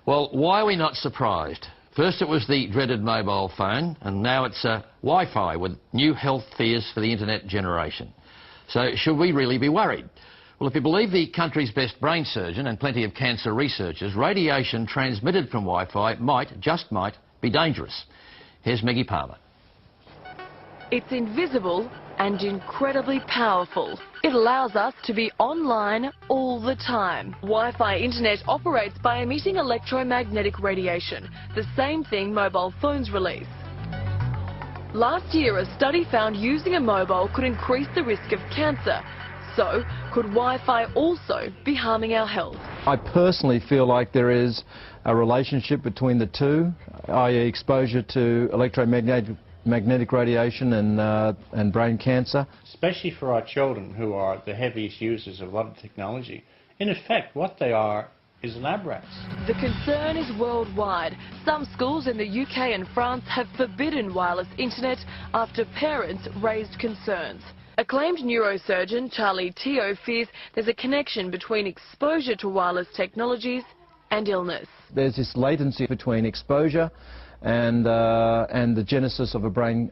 Well, why are we not surprised? First it was the dreaded mobile phone, and now it's Wi-Fi with new health fears for the internet generation. So should we really be worried? Well, if you believe the country's best brain surgeon and plenty of cancer researchers, radiation transmitted from Wi-Fi just might, be dangerous. Here's Maggie Palmer. It's invisible and incredibly powerful. It allows us to be online all the time. Wi-Fi internet operates by emitting electromagnetic radiation, the same thing mobile phones release. Last year, a study found using a mobile could increase the risk of cancer. So, could Wi-Fi also be harming our health? I personally feel like there is a relationship between the two, i.e. exposure to electromagnetic radiation and brain cancer. Especially for our children, who are the heaviest users of a lot of technology. In effect, what they are is lab rats. The concern is worldwide. Some schools in the UK and France have forbidden wireless internet after parents raised concerns. Acclaimed neurosurgeon Charlie Teo fears there's a connection between exposure to wireless technologies and illness. There's this latency between exposure and the genesis of a brain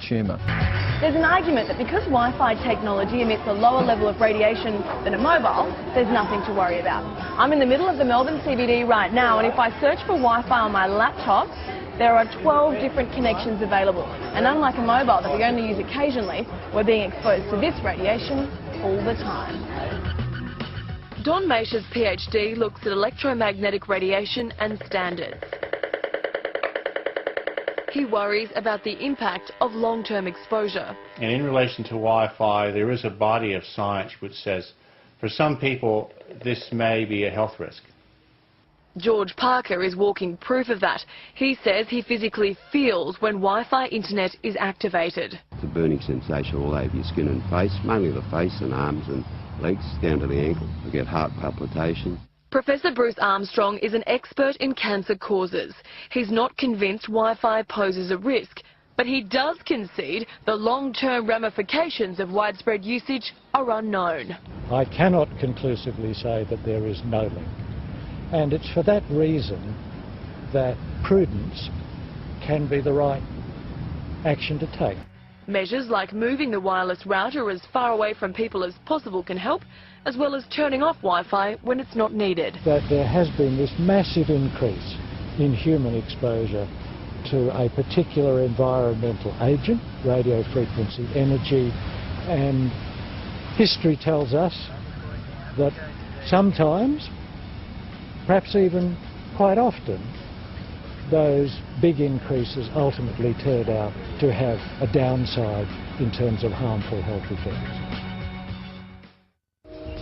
tumour. There's an argument that because Wi-Fi technology emits a lower level of radiation than a mobile, there's nothing to worry about. I'm in the middle of the Melbourne CBD right now, and if I search for Wi-Fi on my laptop, there are 12 different connections available. And unlike a mobile that we only use occasionally, we're being exposed to this radiation all the time. Don Maisha's PhD looks at electromagnetic radiation and standards. He worries about the impact of long-term exposure. And in relation to Wi-Fi, there is a body of science which says, for some people, this may be a health risk. George Parker is walking proof of that. He says he physically feels when Wi-Fi internet is activated. It's a burning sensation all over your skin and face, mainly the face and arms and legs down to the ankle. You get heart palpitations. Professor Bruce Armstrong is an expert in cancer causes. He's not convinced Wi-Fi poses a risk, but he does concede the long-term ramifications of widespread usage are unknown. I cannot conclusively say that there is no link. And it's for that reason that prudence can be the right action to take. Measures like moving the wireless router as far away from people as possible can help, as well as turning off Wi-Fi when it's not needed. That there has been this massive increase in human exposure to a particular environmental agent, radio frequency, energy, and history tells us that sometimes, perhaps even quite often, those big increases ultimately turned out to have a downside in terms of harmful health effects.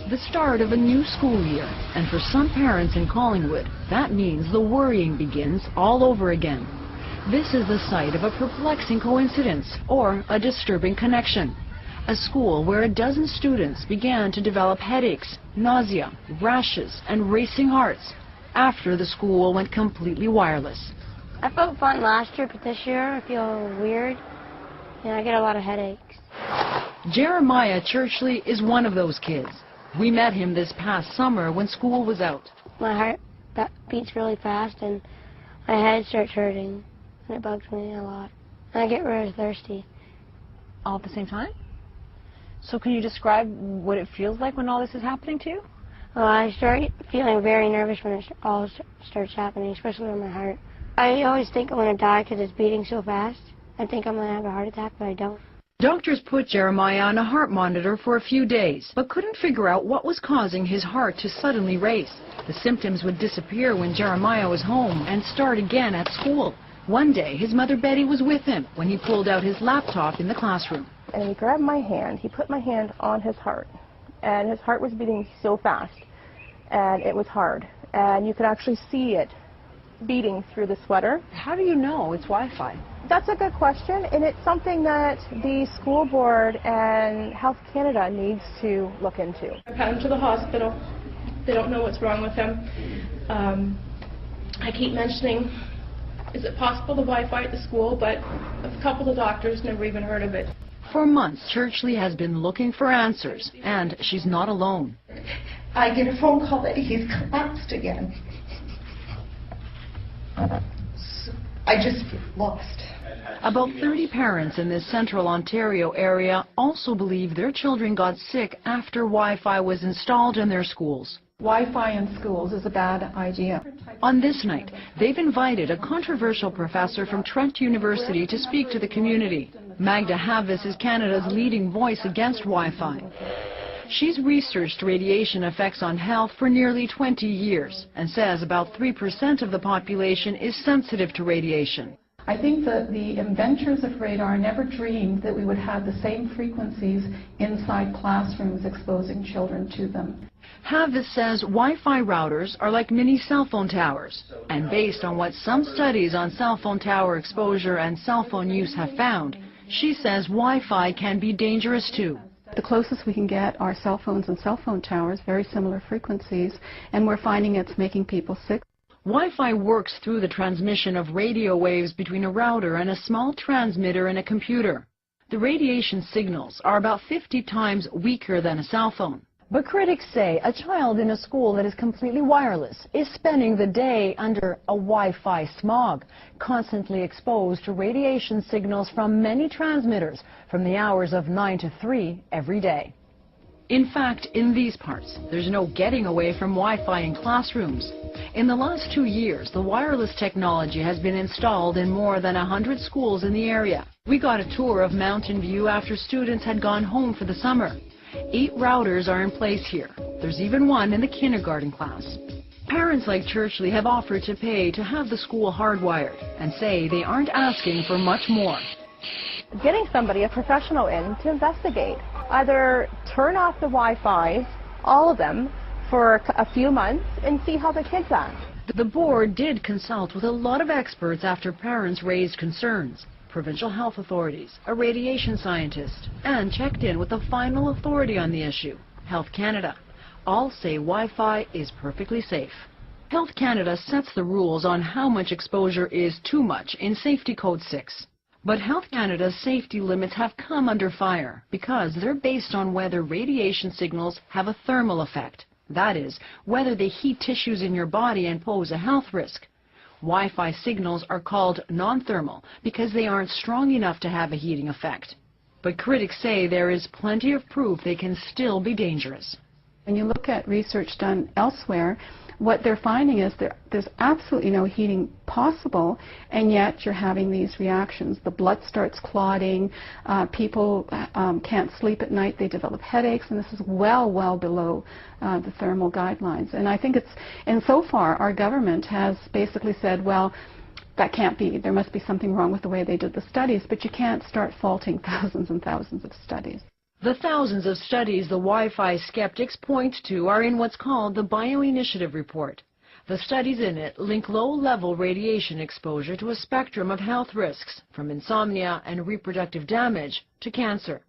The start of a new school year, and for some parents in Collingwood, that means the worrying begins all over again. This is the site of a perplexing coincidence or a disturbing connection. A school where a dozen students began to develop headaches, nausea, rashes, and racing hearts after the school went completely wireless. I felt fine last year, but this year I feel weird, and I get a lot of headaches. Jeremiah Churchley is one of those kids. We met him this past summer when school was out. My heart beats really fast, and my head starts hurting, and it bugs me a lot. And I get really thirsty. All at the same time? So can you describe what it feels like when all this is happening to you? Well, I start feeling very nervous when it all starts happening, especially on my heart. I always think I'm going to die because it's beating so fast. I think I'm going to have a heart attack, but I don't. Doctors put Jeremiah on a heart monitor for a few days, but couldn't figure out what was causing his heart to suddenly race. The symptoms would disappear when Jeremiah was home and start again at school. One day, his mother Betty was with him when he pulled out his laptop in the classroom. And he grabbed my hand, he put my hand on his heart, and his heart was beating so fast, and it was hard, and you could actually see it beating through the sweater. How do you know it's Wi-Fi? That's a good question, and it's something that the school board and Health Canada needs to look into. I've had him to the hospital. They don't know what's wrong with him. I keep mentioning, is it possible the Wi-Fi at the school, but a couple of doctors never even heard of it. For months, Churchley has been looking for answers, and she's not alone. I get a phone call that he's collapsed again. I just feel lost. About 30 parents in this central Ontario area also believe their children got sick after Wi-Fi was installed in their schools. Wi-Fi in schools is a bad idea. On this night, they've invited a controversial professor from Trent University to speak to the community. Magda Havis is Canada's leading voice against Wi-Fi. She's researched radiation effects on health for nearly 20 years and says about 3% of the population is sensitive to radiation. I think that the inventors of radar never dreamed that we would have the same frequencies inside classrooms exposing children to them. Havis says Wi-Fi routers are like mini cell phone towers, and based on what some studies on cell phone tower exposure and cell phone use have found, she says Wi-Fi can be dangerous too. The closest we can get are cell phones and cell phone towers, very similar frequencies, and we're finding it's making people sick. Wi-Fi works through the transmission of radio waves between a router and a small transmitter in a computer. The radiation signals are about 50 times weaker than a cell phone. But critics say a child in a school that is completely wireless is spending the day under a Wi-Fi smog, constantly exposed to radiation signals from many transmitters from the hours of 9 to 3 every day. In fact, in these parts, there's no getting away from Wi-Fi in classrooms. In the last 2 years, the wireless technology has been installed in more than 100 schools in the area. We got a tour of Mountain View after students had gone home for the summer. 8 routers are in place here. There's even one in the kindergarten class. Parents like Churchley have offered to pay to have the school hardwired and say they aren't asking for much more. Getting somebody, a professional in to investigate. Either turn off the Wi-Fi, all of them, for a few months and see how the kids act. The board did consult with a lot of experts after parents raised concerns. Provincial health authorities, a radiation scientist, and checked in with the final authority on the issue, Health Canada. All say Wi-Fi is perfectly safe. Health Canada sets the rules on how much exposure is too much in Safety Code 6. But Health Canada's safety limits have come under fire because they're based on whether radiation signals have a thermal effect. That is, whether they heat tissues in your body and pose a health risk. Wi-Fi signals are called non-thermal because they aren't strong enough to have a heating effect. But critics say there is plenty of proof they can still be dangerous. When you look at research done elsewhere, what they're finding is there's absolutely no heating possible, and yet you're having these reactions. The blood starts clotting, people can't sleep at night, they develop headaches, and this is well below the thermal guidelines. And I think and so far our government has basically said, well, that can't be, there must be something wrong with the way they did the studies, but you can't start faulting thousands and thousands of studies. The thousands of studies the Wi-Fi skeptics point to are in what's called the Bioinitiative Report. The studies in it link low-level radiation exposure to a spectrum of health risks, from insomnia and reproductive damage to cancer.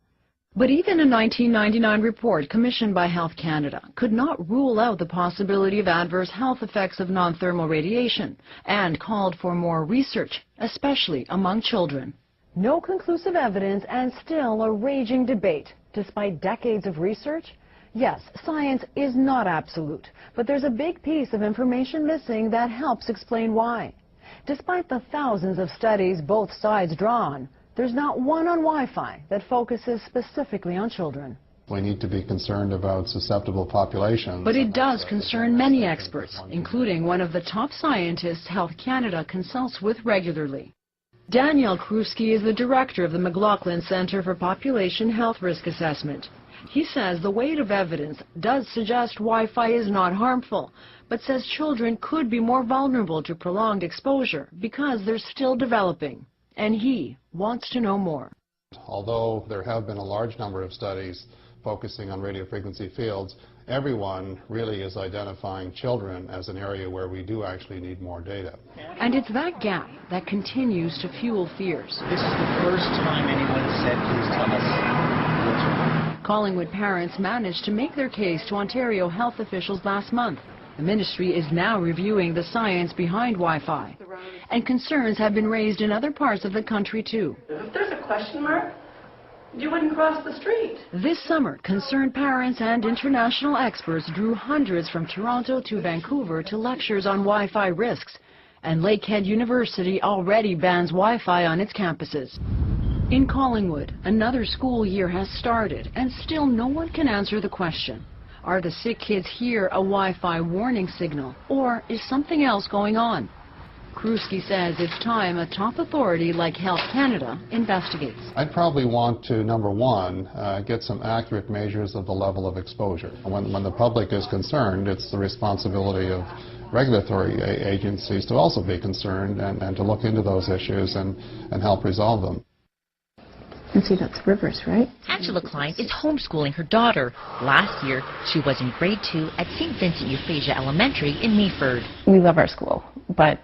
But even a 1999 report commissioned by Health Canada could not rule out the possibility of adverse health effects of non-thermal radiation and called for more research, especially among children. No conclusive evidence and still a raging debate. Despite decades of research? Yes, science is not absolute, but there's a big piece of information missing that helps explain why. Despite the thousands of studies both sides draw on, there's not one on Wi-Fi that focuses specifically on children. We need to be concerned about susceptible populations. But it does concern many experts, including one of the top scientists Health Canada consults with regularly. Daniel Krusky is the director of the McLaughlin Centre for Population Health Risk Assessment. He says the weight of evidence does suggest Wi-Fi is not harmful, but says children could be more vulnerable to prolonged exposure because they're still developing. And he wants to know more. Although there have been a large number of studies focusing on radio frequency fields, everyone really is identifying children as an area where we do actually need more data. And it's that gap that continues to fuel fears. This is the first time anyone said, please tell us. Collingwood parents managed to make their case to Ontario health officials last month. The ministry is now reviewing the science behind Wi-Fi. And concerns have been raised in other parts of the country too. If there's a question mark, you wouldn't cross the street. This summer, concerned parents and international experts drew hundreds from Toronto to Vancouver to lectures on Wi-Fi risks. And Lakehead University already bans Wi-Fi on its campuses. In Collingwood, another school year has started, and still no one can answer the question. Are the sick kids here a Wi-Fi warning signal, or is something else going on? Kruski says it's time a top authority like Health Canada investigates. I'd probably want to, number one, get some accurate measures of the level of exposure. When the public is concerned, it's the responsibility of regulatory agencies to also be concerned and to look into those issues and help resolve them. And see, that's Rivers, right? Angela Klein is homeschooling her daughter. Last year, she was in grade 2 at St. Vincent Euphrasia Elementary in Meaford. We love our school, but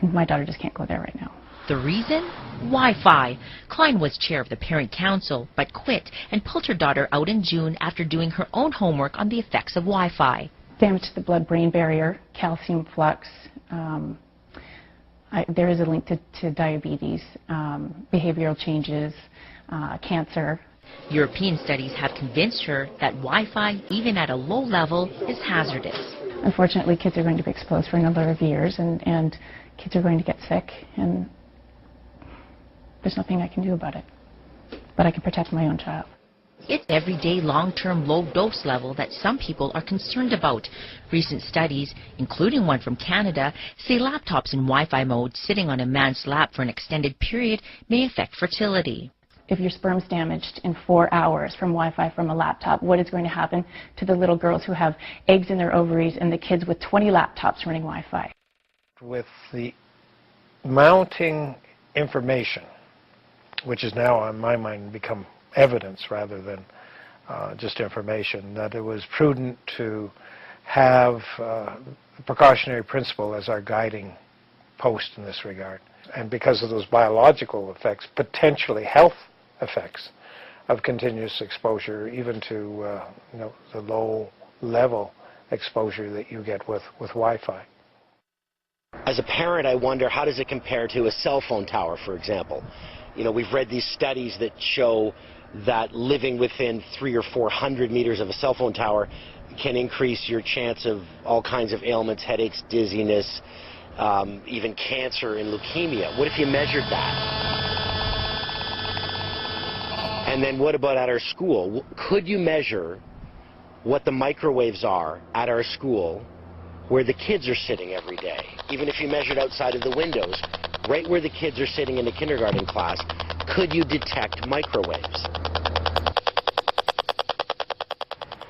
my daughter just can't go there right now. The reason? Wi-Fi. Klein was chair of the parent council, but quit and pulled her daughter out in June after doing her own homework on the effects of Wi-Fi. Damage to the blood-brain barrier, calcium flux. There is a link to diabetes, behavioral changes, cancer. European studies have convinced her that Wi-Fi, even at a low level, is hazardous. Unfortunately, kids are going to be exposed for a number of years, and kids are going to get sick, and there's nothing I can do about it. But I can protect my own child. It's everyday long-term low dose level that some people are concerned about. Recent studies, including one from Canada, say laptops in Wi-Fi mode sitting on a man's lap for an extended period may affect fertility. If your sperm's damaged in 4 hours from Wi-Fi from a laptop, what is going to happen to the little girls who have eggs in their ovaries and the kids with 20 laptops running Wi-Fi? With the mounting information, which is now on my mind become evidence rather than just information, that it was prudent to have the precautionary principle as our guiding post in this regard. And because of those biological effects, potentially health effects of continuous exposure, even to the low level exposure that you get with Wi-Fi. As a parent, I wonder, how does it compare to a cell phone tower, for example? You know, we've read these studies that show that living within 300 or 400 meters of a cell phone tower can increase your chance of all kinds of ailments, headaches, dizziness, even cancer and leukemia. What if you measured that? And then what about at our school? Could you measure what the microwaves are at our school where the kids are sitting every day? Even if you measured outside of the windows, right where the kids are sitting in the kindergarten class, could you detect microwaves?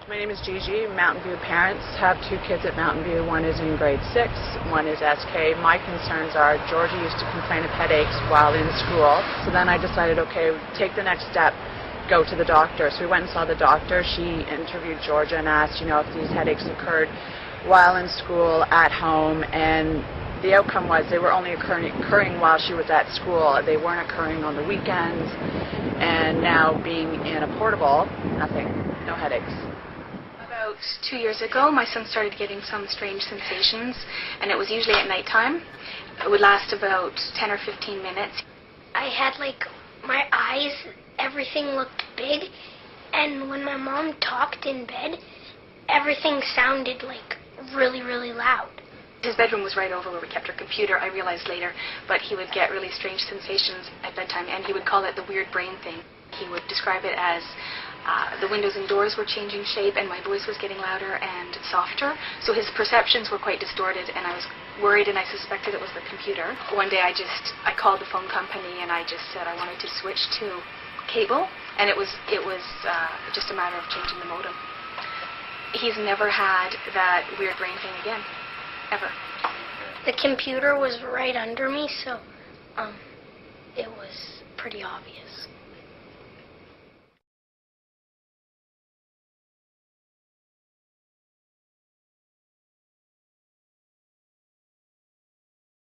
My name is Gigi. Mountain View parents have 2 kids at Mountain View. One is in grade 6, one is SK. My concerns are Georgia used to complain of headaches while in school. So then I decided, okay, take the next step, go to the doctor. So we went and saw the doctor. She interviewed Georgia and asked, if these headaches occurred while in school, at home, and the outcome was they were only occurring while she was at school. They weren't occurring on the weekends, and now being in a portable, nothing, no headaches. About 2 years ago, my son started getting some strange sensations, and it was usually at nighttime. It would last about 10 or 15 minutes. I had my eyes, everything looked big, and when my mom talked in bed, everything sounded really, really loud. His bedroom was right over where we kept our computer, I realized later, but he would get really strange sensations at bedtime, and he would call it the weird brain thing. He would describe it as the windows and doors were changing shape, and my voice was getting louder and softer, so his perceptions were quite distorted, and I was worried, and I suspected it was the computer. One day I called the phone company, and I just said I wanted to switch to cable, and it was just a matter of changing the modem. He's never had that weird brain thing again. Ever. The computer was right under me, so it was pretty obvious.